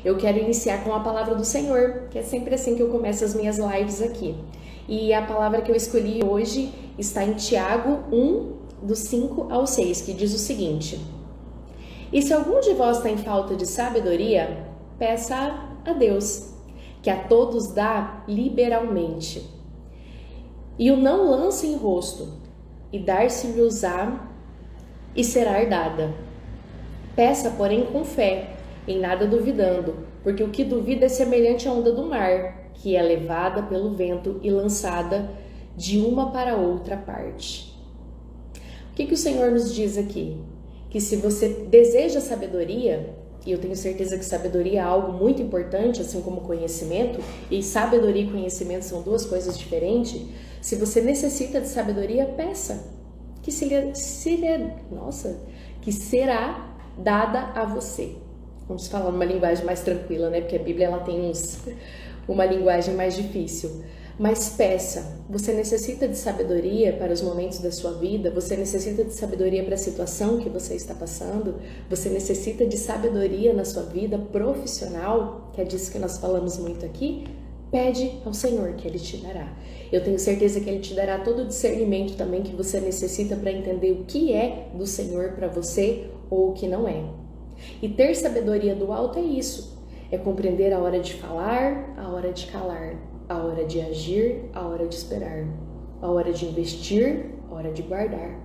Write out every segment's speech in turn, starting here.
Eu quero iniciar com a palavra do Senhor, que é sempre assim que eu começo as minhas lives aqui. E a palavra que eu escolhi hoje está em Tiago 1, do 5 ao 6, que diz o seguinte: E se algum de vós tem falta de sabedoria, peça a Deus, que a todos dá liberalmente, e o não lance em rosto, e dar-se-lhe-usá e será dada. Peça, porém, com fé, em nada duvidando, porque o que duvida é semelhante à onda do mar, que é levada pelo vento e lançada de uma para outra parte. O que o Senhor nos diz aqui? Que se você deseja sabedoria, e eu tenho certeza que sabedoria é algo muito importante, assim como conhecimento, e sabedoria e conhecimento são duas coisas diferentes. Se você necessita de sabedoria, peça, que que será dada a você. Vamos falar numa linguagem mais tranquila, né? Porque a Bíblia ela tem uma linguagem mais difícil. Mas peça, você necessita de sabedoria para os momentos da sua vida, você necessita de sabedoria para a situação que você está passando, você necessita de sabedoria na sua vida profissional, que é disso que nós falamos muito aqui. Pede ao Senhor que Ele te dará. Eu tenho certeza que Ele te dará todo o discernimento também que você necessita para entender o que é do Senhor para você ou o que não é. E ter sabedoria do alto é isso, é compreender a hora de falar, a hora de calar, a hora de agir, a hora de esperar, a hora de investir, a hora de guardar.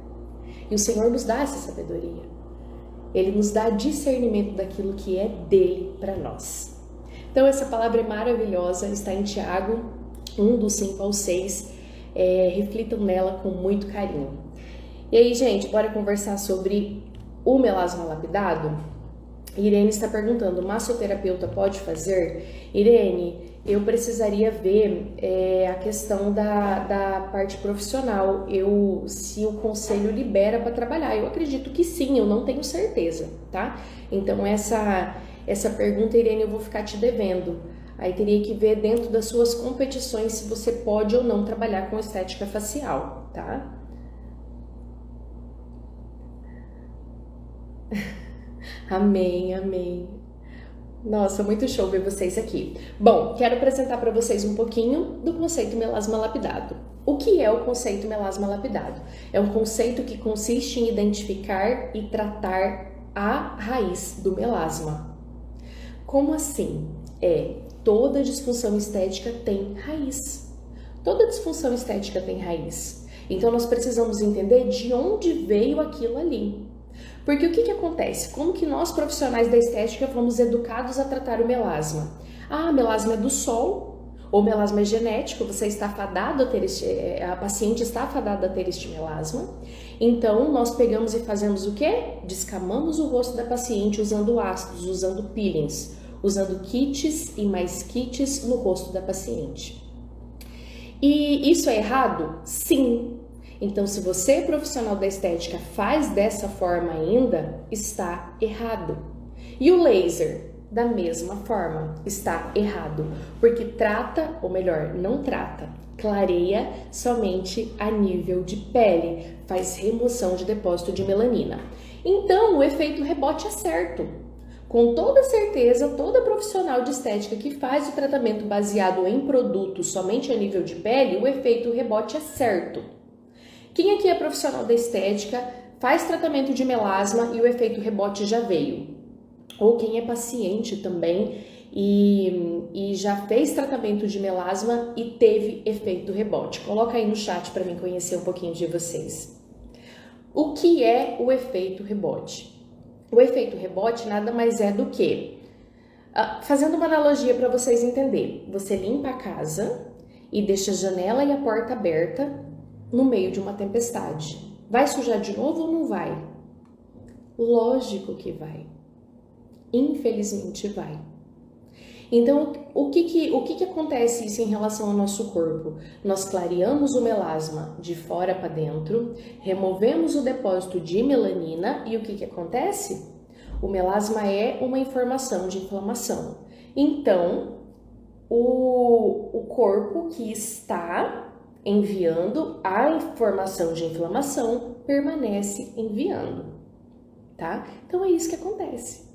E o Senhor nos dá essa sabedoria. Ele nos dá discernimento daquilo que é dele para nós. Então essa palavra é maravilhosa, está em Tiago 1, do 5 ao 6. Reflitam nela com muito carinho. E aí, gente, bora conversar sobre o melasma lapidado? Irene está perguntando, massoterapeuta pode fazer? Irene, eu precisaria ver a questão da parte profissional, se o conselho libera para trabalhar. Eu acredito que sim, eu não tenho certeza, tá? Então essa pergunta, Irene, eu vou ficar te devendo. Aí teria que ver dentro das suas competições se você pode ou não trabalhar com estética facial, tá? Amém, amém. Nossa, muito show ver vocês aqui. Bom, quero apresentar para vocês um pouquinho do conceito melasma lapidado. O que é o conceito melasma lapidado? É um conceito que consiste em identificar e tratar a raiz do melasma. Como assim? Toda disfunção estética tem raiz. Toda disfunção estética tem raiz. Então nós precisamos entender de onde veio aquilo ali. Porque o que acontece? Como que nós, profissionais da estética, fomos educados a tratar o melasma? Melasma é do sol, ou melasma é genético, você está fadado a ter a paciente está fadada a ter este melasma. Então, nós pegamos e fazemos o quê? Descamamos o rosto da paciente usando ácidos, usando peelings, usando kits e mais kits no rosto da paciente. E isso é errado? Sim. Então, se você, profissional da estética, faz dessa forma ainda, está errado. E o laser, da mesma forma, está errado, porque trata, ou melhor, não trata, clareia somente a nível de pele, faz remoção de depósito de melanina. Então, o efeito rebote é certo. Com toda certeza, toda profissional de estética que faz o tratamento baseado em produtos somente a nível de pele, o efeito rebote é certo. Quem aqui é profissional da estética, faz tratamento de melasma e o efeito rebote já veio? Ou quem é paciente também e já fez tratamento de melasma e teve efeito rebote? Coloca aí no chat para mim conhecer um pouquinho de vocês. O que é o efeito rebote? O efeito rebote nada mais é do que, fazendo uma analogia para vocês entenderem, você limpa a casa e deixa a janela e a porta aberta no meio de uma tempestade. Vai sujar de novo ou não vai? Lógico que vai. Infelizmente vai. Então, o que acontece isso em relação ao nosso corpo? Nós clareamos o melasma de fora para dentro, removemos o depósito de melanina e o que acontece? O melasma é uma informação de inflamação. Então, o corpo que está enviando a informação de inflamação permanece enviando, tá? Então é isso que acontece.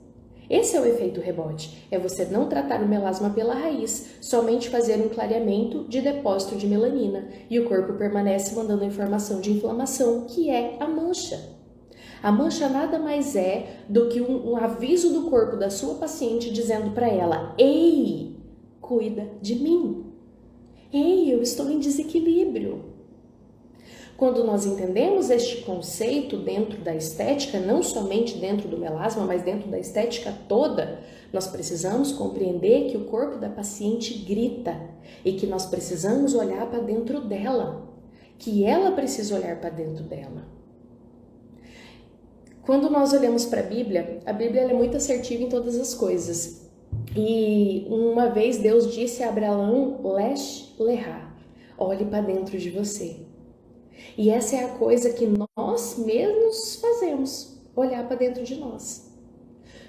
Esse é o efeito rebote, é você não tratar o melasma pela raiz, somente fazer um clareamento de depósito de melanina, e o corpo permanece mandando a informação de inflamação, que é a mancha. A mancha nada mais é do que um aviso do corpo da sua paciente dizendo para ela: ei, cuida de mim. Ei, eu estou em desequilíbrio. Quando nós entendemos este conceito dentro da estética, não somente dentro do melasma, mas dentro da estética toda, nós precisamos compreender que o corpo da paciente grita e que nós precisamos olhar para dentro dela, que ela precisa olhar para dentro dela. Quando nós olhamos para a Bíblia é muito assertiva em todas as coisas. E uma vez Deus disse a Abraão, Lesh Lehá, olhe para dentro de você. E essa é a coisa que nós mesmos fazemos, olhar para dentro de nós.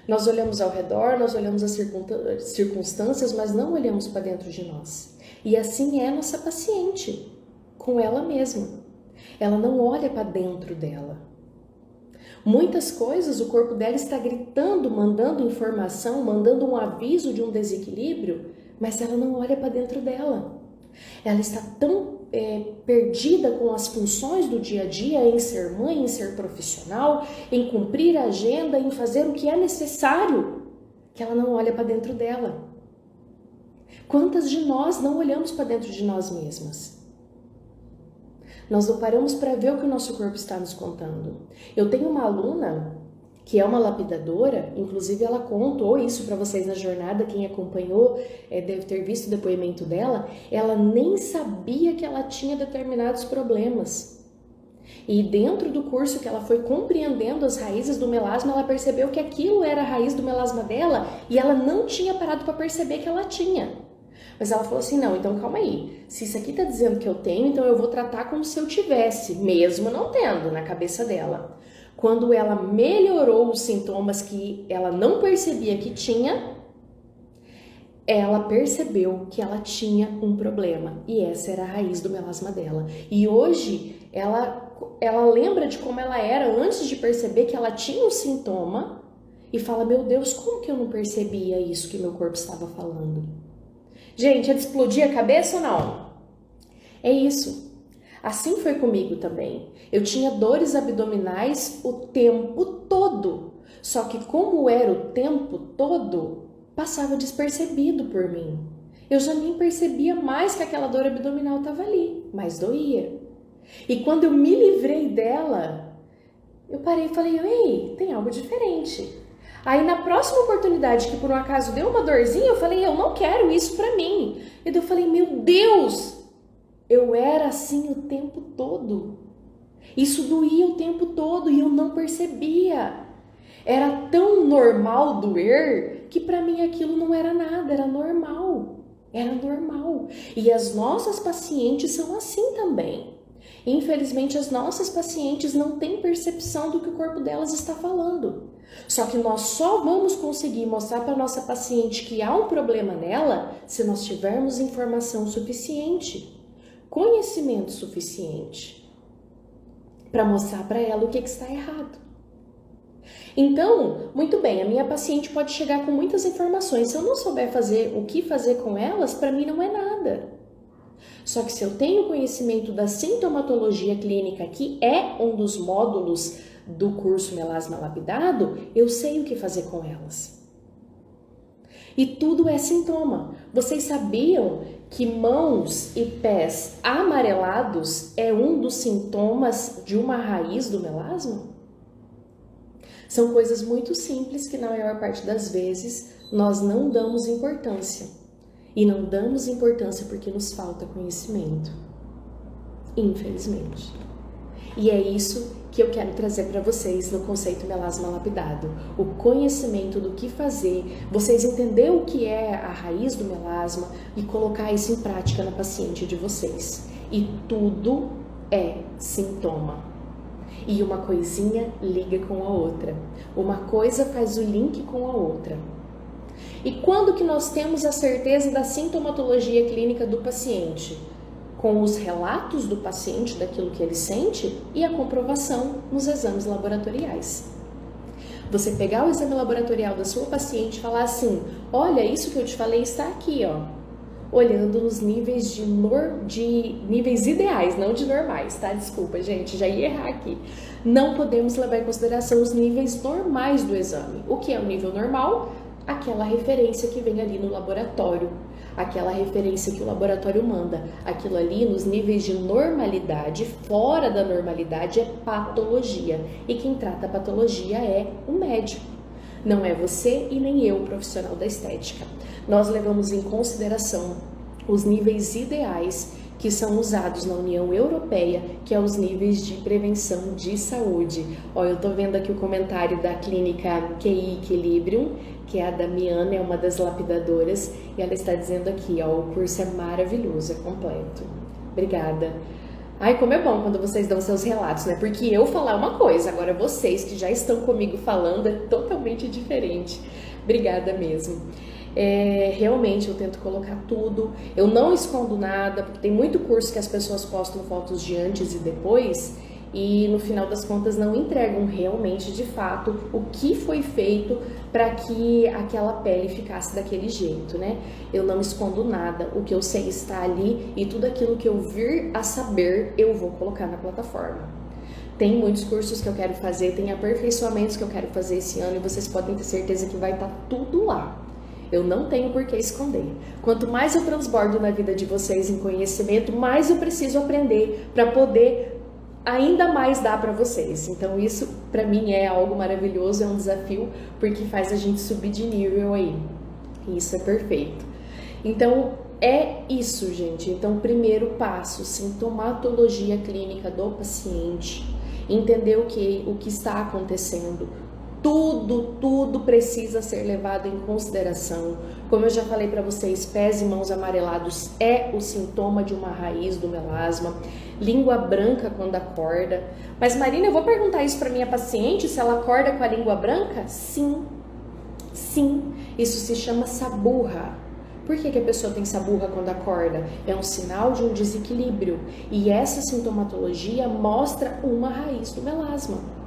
Nós olhamos ao redor, nós olhamos as circunstâncias, mas não olhamos para dentro de nós. E assim é nossa paciente, com ela mesma. Ela não olha para dentro dela. Muitas coisas o corpo dela está gritando, mandando informação, mandando um aviso de um desequilíbrio, mas ela não olha para dentro dela. Ela está tão perdida com as funções do dia a dia, em ser mãe, em ser profissional, em cumprir a agenda, em fazer o que é necessário, que ela não olha para dentro dela. Quantas de nós não olhamos para dentro de nós mesmas? Nós não paramos para ver o que o nosso corpo está nos contando. Eu tenho uma aluna que é uma lapidadora, inclusive ela contou isso para vocês na jornada, quem acompanhou deve ter visto o depoimento dela, ela nem sabia que ela tinha determinados problemas. E dentro do curso que ela foi compreendendo as raízes do melasma, ela percebeu que aquilo era a raiz do melasma dela e ela não tinha parado para perceber que ela tinha. Mas ela falou assim, não, então calma aí, se isso aqui tá dizendo que eu tenho, então eu vou tratar como se eu tivesse, mesmo não tendo na cabeça dela. Quando ela melhorou os sintomas que ela não percebia que tinha, ela percebeu que ela tinha um problema. E essa era a raiz do melasma dela. E hoje, ela lembra de como ela era antes de perceber que ela tinha um sintoma e fala, meu Deus, como que eu não percebia isso que meu corpo estava falando? Gente, é de explodir a cabeça ou não? É isso. Assim foi comigo também. Eu tinha dores abdominais o tempo todo. Só que como era o tempo todo, passava despercebido por mim. Eu já nem percebia mais que aquela dor abdominal estava ali, mas doía. E quando eu me livrei dela, eu parei e falei, ei, tem algo diferente. Aí na próxima oportunidade que por um acaso deu uma dorzinha, eu falei, eu não quero isso pra mim. E eu falei, meu Deus! Eu era assim o tempo todo. Isso doía o tempo todo e eu não percebia. Era tão normal doer que para mim aquilo não era nada, era normal. Era normal. E as nossas pacientes são assim também. Infelizmente, as nossas pacientes não têm percepção do que o corpo delas está falando. Só que nós só vamos conseguir mostrar para a nossa paciente que há um problema nela se nós tivermos informação suficiente. Conhecimento suficiente para mostrar para ela o que está errado. Então, muito bem, a minha paciente pode chegar com muitas informações. Se eu não souber fazer o que fazer com elas, para mim não é nada. Só que se eu tenho conhecimento da sintomatologia clínica, que é um dos módulos do curso Melasma Lapidado, eu sei o que fazer com elas. E tudo é sintoma. Vocês sabiam que mãos e pés amarelados é um dos sintomas de uma raiz do melasma? São coisas muito simples que na maior parte das vezes nós não damos importância. E não damos importância porque nos falta conhecimento. Infelizmente. E é isso que eu quero trazer para vocês no conceito melasma lapidado. O conhecimento do que fazer, vocês entenderem o que é a raiz do melasma e colocar isso em prática na paciente de vocês. E tudo é sintoma. E uma coisinha liga com a outra. Uma coisa faz o link com a outra. E quando que nós temos a certeza da sintomatologia clínica do paciente? Com os relatos do paciente daquilo que ele sente e a comprovação nos exames laboratoriais. Você pegar o exame laboratorial da sua paciente e falar assim, olha, isso que eu te falei está aqui, ó. Olhando nos níveis de níveis ideais, não de normais, tá? Desculpa, gente, já ia errar aqui. Não podemos levar em consideração os níveis normais do exame. O que é o nível normal? Aquela referência que vem ali no laboratório, aquela referência que o laboratório manda. Aquilo ali, nos níveis de normalidade, fora da normalidade, é patologia. E quem trata a patologia é o médico. Não é você e nem eu, profissional da estética. Nós levamos em consideração os níveis ideais que são usados na União Europeia, que é os níveis de prevenção de saúde. Ó, eu tô vendo aqui o comentário da clínica QI Equilibrium, que é a Damiana, é uma das lapidadoras, e ela está dizendo aqui, ó, o curso é maravilhoso, é completo. Obrigada. Ai, como é bom quando vocês dão seus relatos, né? Porque eu falar uma coisa, agora vocês que já estão comigo falando é totalmente diferente. Obrigada mesmo. Realmente eu tento colocar tudo, eu não escondo nada, porque tem muito curso que as pessoas postam fotos de antes e depois e no final das contas não entregam realmente de fato o que foi feito para que aquela pele ficasse daquele jeito, né? Eu não escondo nada, o que eu sei está ali e tudo aquilo que eu vir a saber eu vou colocar na plataforma. Tem muitos cursos que eu quero fazer, tem aperfeiçoamentos que eu quero fazer esse ano e vocês podem ter certeza que vai estar tudo lá. Eu não tenho por que esconder. Quanto mais eu transbordo na vida de vocês em conhecimento, mais eu preciso aprender para poder ainda mais dar para vocês. Então isso para mim é algo maravilhoso, é um desafio, porque faz a gente subir de nível aí. E isso é perfeito. Então é isso, gente. Então primeiro passo, sintomatologia clínica do paciente, entender o que está acontecendo. Tudo precisa ser levado em consideração. Como eu já falei para vocês, pés e mãos amarelados é o sintoma de uma raiz do melasma. Língua branca quando acorda. Mas Marina, eu vou perguntar isso para minha paciente, se ela acorda com a língua branca? Sim, isso se chama saburra. Por que a pessoa tem saburra quando acorda? É um sinal de um desequilíbrio. E essa sintomatologia mostra uma raiz do melasma.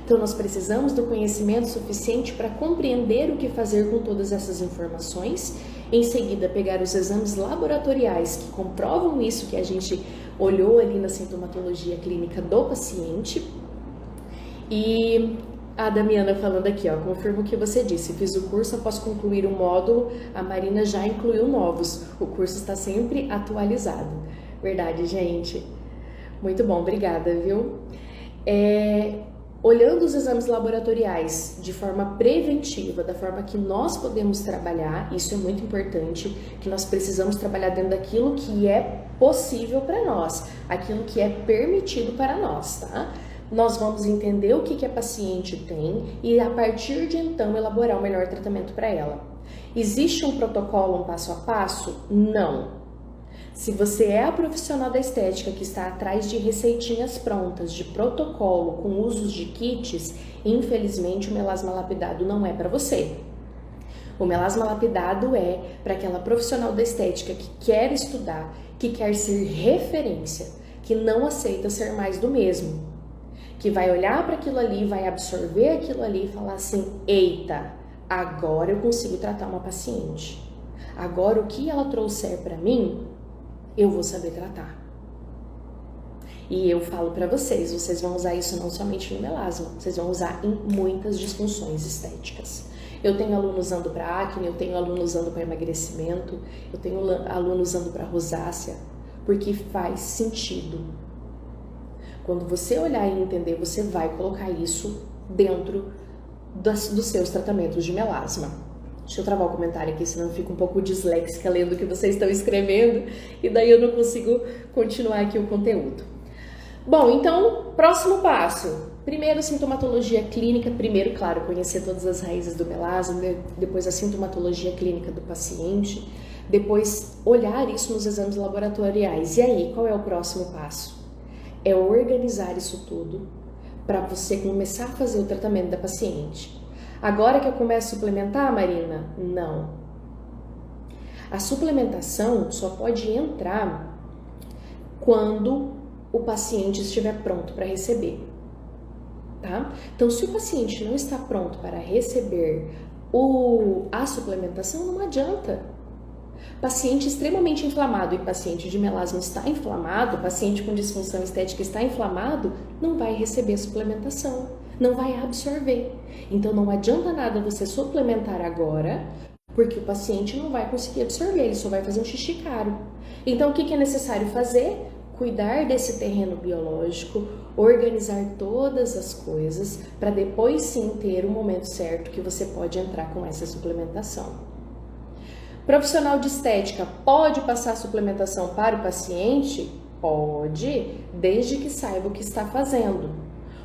Então, nós precisamos do conhecimento suficiente para compreender o que fazer com todas essas informações. Em seguida, pegar os exames laboratoriais que comprovam isso que a gente olhou ali na sintomatologia clínica do paciente. E a Damiana falando aqui, ó, confirmo o que você disse. Fiz o curso após concluir o módulo, a Marina já incluiu novos. O curso está sempre atualizado. Verdade, gente. Muito bom, obrigada, viu? Olhando os exames laboratoriais de forma preventiva, da forma que nós podemos trabalhar, isso é muito importante, que nós precisamos trabalhar dentro daquilo que é possível para nós, aquilo que é permitido para nós, tá? Nós vamos entender o que a paciente tem e a partir de então elaborar o melhor tratamento para ela. Existe um protocolo, um passo a passo? Não. Se você é a profissional da estética que está atrás de receitinhas prontas, de protocolo, com usos de kits, infelizmente o melasma lapidado não é para você. O melasma lapidado é para aquela profissional da estética que quer estudar, que quer ser referência, que não aceita ser mais do mesmo, que vai olhar para aquilo ali, vai absorver aquilo ali e falar assim, eita, agora eu consigo tratar uma paciente. Agora o que ela trouxer para mim, eu vou saber tratar. E eu falo para vocês, vocês vão usar isso não somente no melasma, vocês vão usar em muitas disfunções estéticas. Eu tenho aluno usando para acne, eu tenho aluno usando para emagrecimento, eu tenho aluno usando para rosácea, porque faz sentido. Quando você olhar e entender, você vai colocar isso dentro dos seus tratamentos de melasma. Deixa eu travar o comentário aqui, senão eu fico um pouco disléxica lendo o que vocês estão escrevendo e daí eu não consigo continuar aqui o conteúdo. Bom, então, próximo passo. Primeiro, sintomatologia clínica. Primeiro, claro, conhecer todas as raízes do melasma, depois a sintomatologia clínica do paciente, depois olhar isso nos exames laboratoriais. E aí, qual é o próximo passo? É organizar isso tudo para você começar a fazer o tratamento da paciente. Agora que eu começo a suplementar, Marina? Não. A suplementação só pode entrar quando o paciente estiver pronto para receber. tá? Então, se o paciente não está pronto para receber a suplementação, não adianta. Paciente extremamente inflamado e paciente de melasma está inflamado, paciente com disfunção estética está inflamado, não vai receber a suplementação, não vai absorver. Então não adianta nada você suplementar agora, porque o paciente não vai conseguir absorver, ele só vai fazer um xixi caro. Então o que é necessário fazer? Cuidar desse terreno biológico, organizar todas as coisas, para depois sim ter o momento certo que você pode entrar com essa suplementação. Profissional de estética pode passar suplementação para o paciente? Pode, desde que saiba o que está fazendo.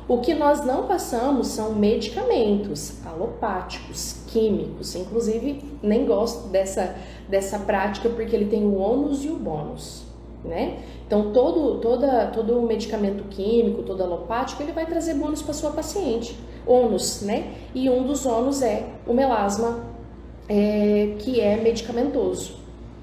O que nós não passamos são medicamentos alopáticos, químicos. Inclusive, nem gosto dessa prática porque ele tem o ônus e o bônus, né? Então, todo medicamento químico, todo alopático, ele vai trazer bônus para sua paciente. Ônus, né? E um dos ônus é o melasma, que é medicamentoso.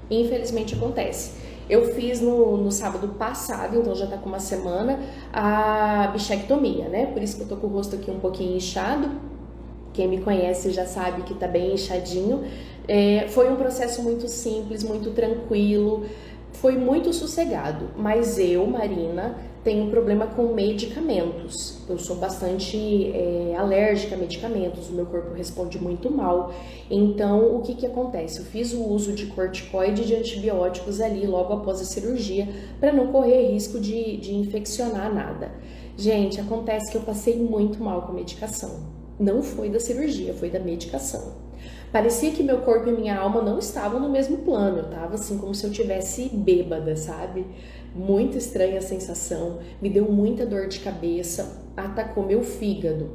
Infelizmente acontece. Eu fiz no sábado passado, então já tá com uma semana, a bichectomia, né? Por isso que eu tô com o rosto aqui um pouquinho inchado. Quem me conhece já sabe que tá bem inchadinho. Foi um processo muito simples, muito tranquilo, foi muito sossegado. Mas eu, Marina, tenho um problema com medicamentos. Eu sou bastante alérgica a medicamentos, o meu corpo responde muito mal. Então, o que acontece? Eu fiz o uso de corticoide e de antibióticos ali logo após a cirurgia, para não correr risco de infeccionar nada. Gente, acontece que eu passei muito mal com a medicação. Não foi da cirurgia, foi da medicação. Parecia que meu corpo e minha alma não estavam no mesmo plano. Eu tava assim como se eu tivesse bêbada, sabe? Muito estranha a sensação, me deu muita dor de cabeça, atacou meu fígado.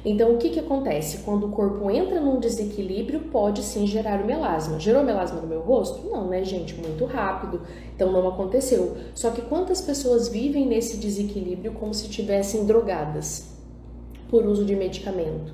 Então, o que acontece? Quando o corpo entra num desequilíbrio, pode sim gerar o melasma. Gerou melasma no meu rosto? Não, né, gente? Muito rápido. Então, não aconteceu. Só que quantas pessoas vivem nesse desequilíbrio como se estivessem drogadas por uso de medicamento?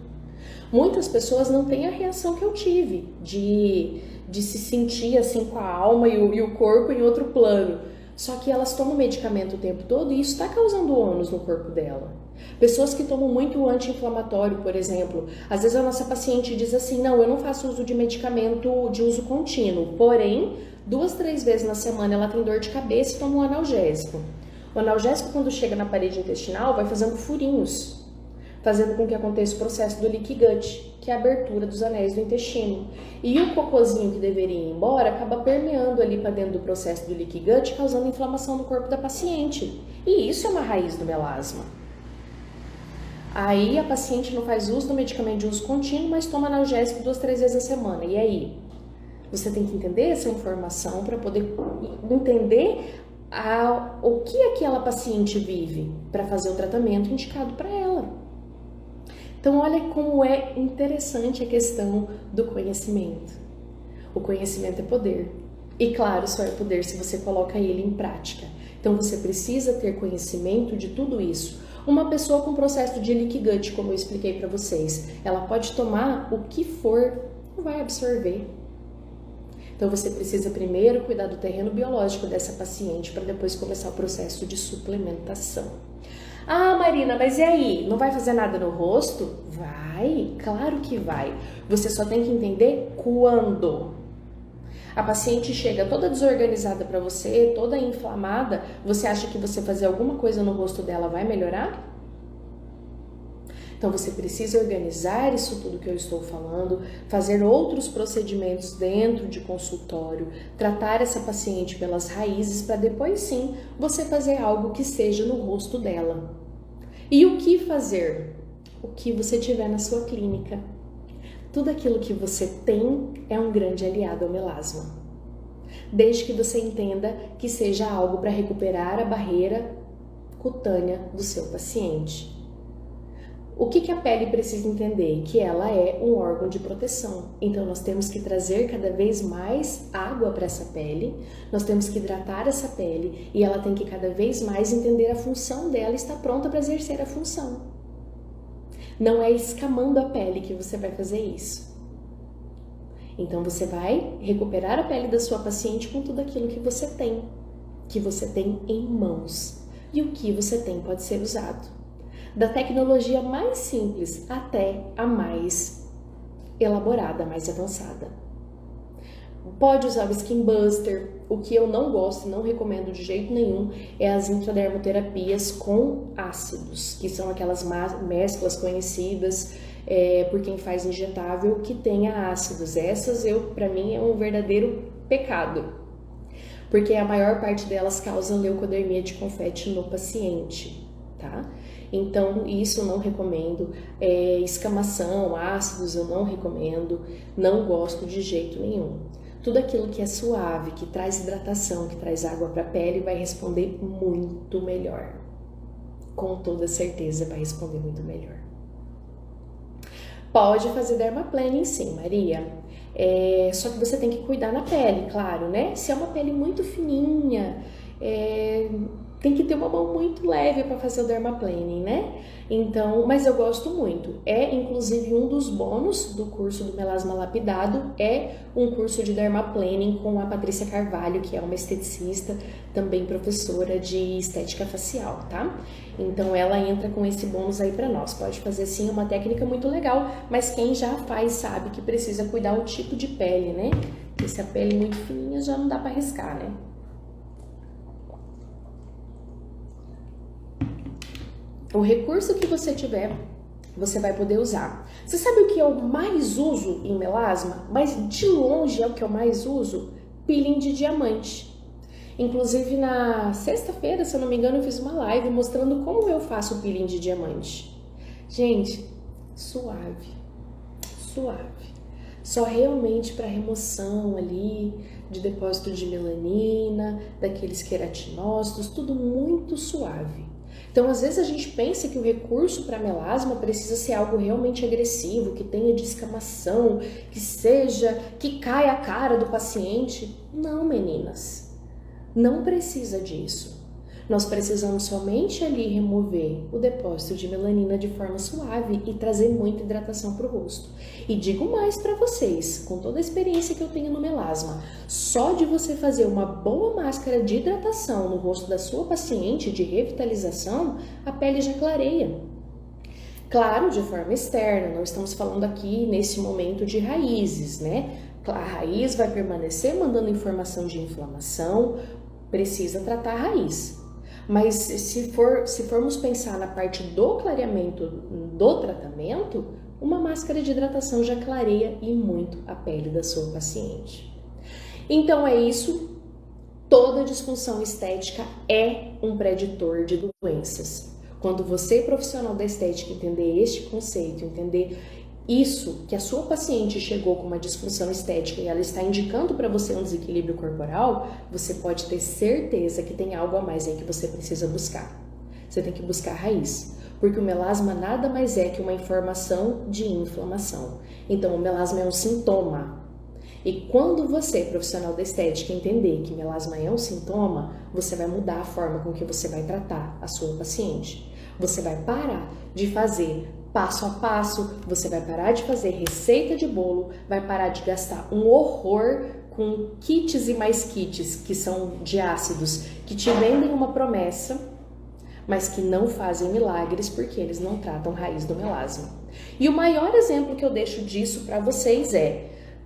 Muitas pessoas não têm a reação que eu tive, de se sentir assim com a alma e o corpo em outro plano. Só que elas tomam medicamento o tempo todo e isso está causando ônus no corpo dela. Pessoas que tomam muito anti-inflamatório, por exemplo. Às vezes a nossa paciente diz assim, não, eu não faço uso de medicamento de uso contínuo. Porém, 2, 3 vezes na semana ela tem dor de cabeça e toma um analgésico. O analgésico, quando chega na parede intestinal, vai fazendo furinhos, fazendo com que aconteça o processo do leaky gut, que é a abertura dos anéis do intestino. E o cocôzinho que deveria ir embora acaba permeando ali para dentro do processo do leaky gut, causando inflamação no corpo da paciente. E isso é uma raiz do melasma. Aí a paciente não faz uso do medicamento de uso contínuo, mas toma analgésico 2, 3 vezes a semana. E aí? Você tem que entender essa informação para poder entender o que aquela paciente vive para fazer o tratamento indicado para ela. Então, olha como é interessante a questão do conhecimento. O conhecimento é poder. E claro, só é poder se você coloca ele em prática. Então, você precisa ter conhecimento de tudo isso. Uma pessoa com processo de leaky gut, como eu expliquei para vocês, ela pode tomar o que for, não vai absorver. Então, você precisa primeiro cuidar do terreno biológico dessa paciente para depois começar o processo de suplementação. Ah, Marina, mas e aí? Não vai fazer nada no rosto? Vai, claro que vai. Você só tem que entender quando. A paciente chega toda desorganizada para você, toda inflamada, você acha que você fazer alguma coisa no rosto dela vai melhorar? Então você precisa organizar isso tudo que eu estou falando, fazer outros procedimentos dentro de consultório, tratar essa paciente pelas raízes para depois sim você fazer algo que seja no rosto dela. E o que fazer? O que você tiver na sua clínica. Tudo aquilo que você tem é um grande aliado ao melasma. Desde que você entenda que seja algo para recuperar a barreira cutânea do seu paciente. O que a pele precisa entender? Que ela é um órgão de proteção. Então, nós temos que trazer cada vez mais água para essa pele, nós temos que hidratar essa pele e ela tem que cada vez mais entender a função dela e estar pronta para exercer a função. Não é escamando a pele que você vai fazer isso. Então, você vai recuperar a pele da sua paciente com tudo aquilo que você tem em mãos. E o que você tem pode ser usado. da tecnologia mais simples até a mais elaborada, mais avançada. Pode usar o Skin Buster. O que eu não gosto e não recomendo de jeito nenhum é as intradermoterapias com ácidos, que são aquelas mesclas conhecidas por quem faz injetável que tenha ácidos. Essas, para mim, é um verdadeiro pecado, porque a maior parte delas causa leucodermia de confete no paciente, tá? Então, isso eu não recomendo. Escamação, ácidos eu não recomendo, não gosto de jeito nenhum. Tudo aquilo que é suave, que traz hidratação, que traz água para a pele, vai responder muito melhor. Com toda certeza vai responder muito melhor. Pode fazer dermaplaning sim, Maria. Só que você tem que cuidar na pele, claro, né? Se é uma pele muito fininha, tem que ter uma mão muito leve para fazer o dermaplaning, né? Então, mas eu gosto muito. Inclusive um dos bônus do curso do Melasma Lapidado um curso de dermaplaning com a Patrícia Carvalho, que é uma esteticista, também professora de estética facial, tá? Então ela entra com esse bônus aí para nós. Pode fazer sim, uma técnica muito legal, mas quem já faz sabe que precisa cuidar o tipo de pele, né? Porque se a pele é muito fininha já não dá para arriscar, né? O recurso que você tiver, você vai poder usar. Você sabe o que eu mais uso em melasma? Mas de longe é o que eu mais uso? Peeling de diamante. Inclusive na sexta-feira, se eu não me engano, eu fiz uma live mostrando como eu faço o peeling de diamante. Gente, suave, suave. Só realmente para remoção ali de depósito de melanina, daqueles queratinócitos, tudo muito suave. Então, às vezes a gente pensa que o recurso para melasma precisa ser algo realmente agressivo, que tenha descamação, que caia a cara do paciente. Não, meninas, não precisa disso. Nós precisamos somente ali remover o depósito de melanina de forma suave e trazer muita hidratação para o rosto. E digo mais para vocês, com toda a experiência que eu tenho no melasma, só de você fazer uma boa máscara de hidratação no rosto da sua paciente, de revitalização, a pele já clareia. Claro, de forma externa, não estamos falando aqui nesse momento de raízes, né? A raiz vai permanecer mandando informação de inflamação, precisa tratar a raiz. Mas se formos pensar na parte do clareamento do tratamento, uma máscara de hidratação já clareia e muito a pele da sua paciente. Então é isso, toda disfunção estética é um preditor de doenças. Quando você, profissional da estética, entender este conceito, entender isso, que a sua paciente chegou com uma disfunção estética e ela está indicando para você um desequilíbrio corporal, você pode ter certeza que tem algo a mais aí que você precisa buscar. Você tem que buscar a raiz, porque o melasma nada mais é que uma informação de inflamação. Então, o melasma é um sintoma. E quando você, profissional da estética, entender que melasma é um sintoma, você vai mudar a forma com que você vai tratar a sua paciente. Você vai parar de fazer passo a passo, você vai parar de fazer receita de bolo, vai parar de gastar um horror com kits e mais kits, que são de ácidos, que te vendem uma promessa, mas que não fazem milagres porque eles não tratam a raiz do melasma. E o maior exemplo que eu deixo disso para vocês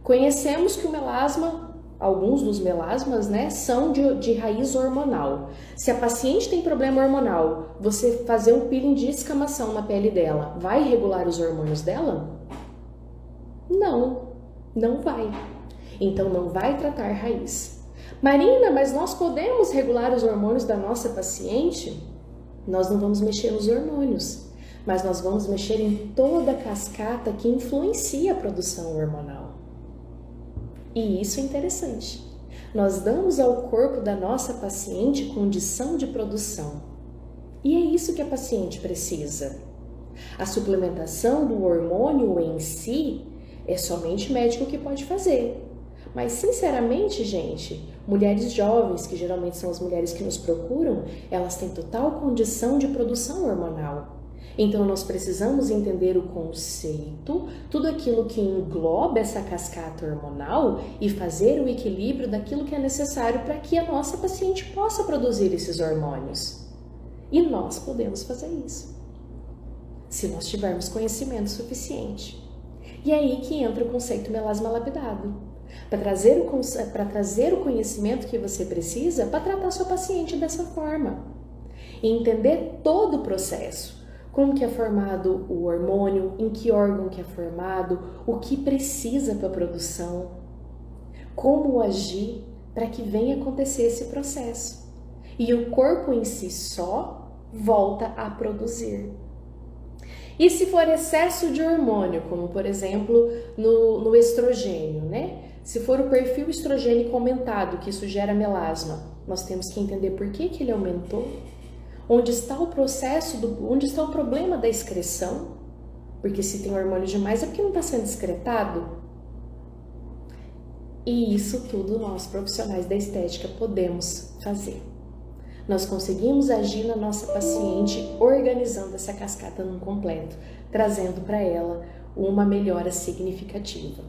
conhecemos que o melasma, alguns dos melasmas, né, são de raiz hormonal. Se a paciente tem problema hormonal, você fazer um peeling de escamação na pele dela, vai regular os hormônios dela? Não, não vai. Então não vai tratar raiz. Marina, mas nós podemos regular os hormônios da nossa paciente? Nós não vamos mexer nos hormônios, mas nós vamos mexer em toda a cascata que influencia a produção hormonal. E isso é interessante. Nós damos ao corpo da nossa paciente condição de produção. E é isso que a paciente precisa. A suplementação do hormônio em si é somente médico que pode fazer. Mas, sinceramente, gente, mulheres jovens, que geralmente são as mulheres que nos procuram, elas têm total condição de produção hormonal. Então, nós precisamos entender o conceito, tudo aquilo que engloba essa cascata hormonal e fazer o equilíbrio daquilo que é necessário para que a nossa paciente possa produzir esses hormônios. E nós podemos fazer isso. se nós tivermos conhecimento suficiente. E é aí que entra o conceito melasma lapidado, para trazer o conhecimento que você precisa para tratar sua paciente dessa forma. E entender todo o processo, como que é formado o hormônio, em que órgão que é formado, o que precisa para a produção, como agir para que venha acontecer esse processo. E o corpo em si só volta a produzir. E se for excesso de hormônio, como por exemplo no estrogênio, né? Se for o perfil estrogênico aumentado, que isso gera melasma, nós temos que entender por que ele aumentou, onde está o processo, onde está o problema da excreção, porque se tem hormônio demais é porque não está sendo excretado. E isso tudo nós, profissionais da estética, podemos fazer. Nós conseguimos agir na nossa paciente organizando essa cascata num completo, trazendo para ela uma melhora significativa.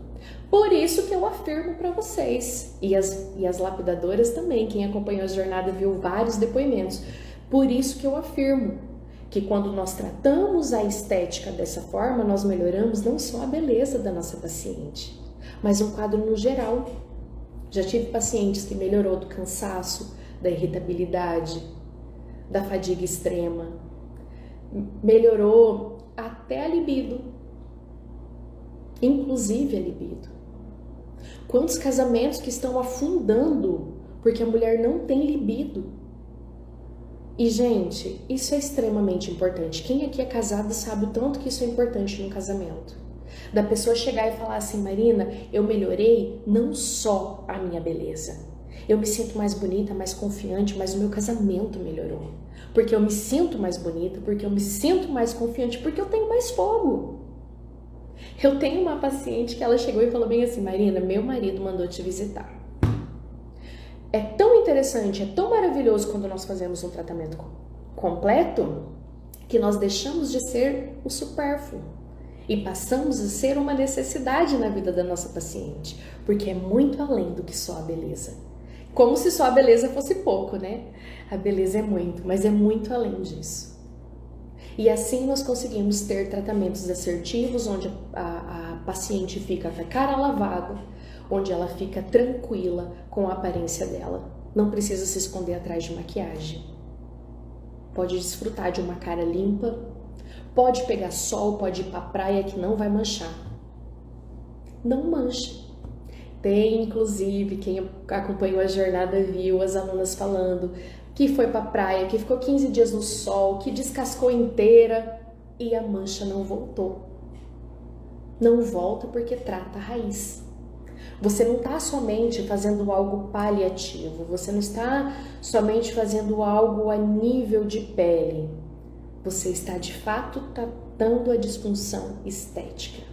Por isso que eu afirmo para vocês, e as lapidadoras também, quem acompanhou a jornada viu vários depoimentos, por isso que eu afirmo que quando nós tratamos a estética dessa forma, nós melhoramos não só a beleza da nossa paciente, mas um quadro no geral. Já tive pacientes que melhorou do cansaço, da irritabilidade, da fadiga extrema, melhorou até a libido, inclusive a libido. Quantos casamentos que estão afundando porque a mulher não tem libido? E gente, isso é extremamente importante. Quem aqui é casado sabe o tanto que isso é importante no casamento. Da pessoa chegar e falar assim, Marina, eu melhorei não só a minha beleza, eu me sinto mais bonita, mais confiante, mas o meu casamento melhorou. Porque eu me sinto mais bonita, porque eu me sinto mais confiante, porque eu tenho mais fogo. Eu tenho uma paciente que ela chegou e falou bem assim, Marina, meu marido mandou te visitar. É tão interessante, é tão maravilhoso quando nós fazemos um tratamento completo, que nós deixamos de ser o supérfluo e passamos a ser uma necessidade na vida da nossa paciente, porque é muito além do que só a beleza. Como se só a beleza fosse pouco, né? A beleza é muito, mas é muito além disso. E assim nós conseguimos ter tratamentos assertivos, onde a paciente fica com a cara lavada, onde ela fica tranquila com a aparência dela. Não precisa se esconder atrás de maquiagem. Pode desfrutar de uma cara limpa, pode pegar sol, pode ir pra praia que não vai manchar. Não mancha. Tem, inclusive, quem acompanhou a jornada viu as alunas falando que foi pra praia, que ficou 15 dias no sol, que descascou inteira e a mancha não voltou. Não volta porque trata a raiz. Você não está somente fazendo algo paliativo, você não está somente fazendo algo a nível de pele. Você está, de fato, tratando a disfunção estética.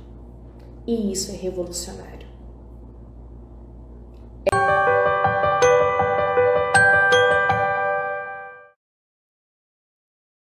E isso é revolucionário.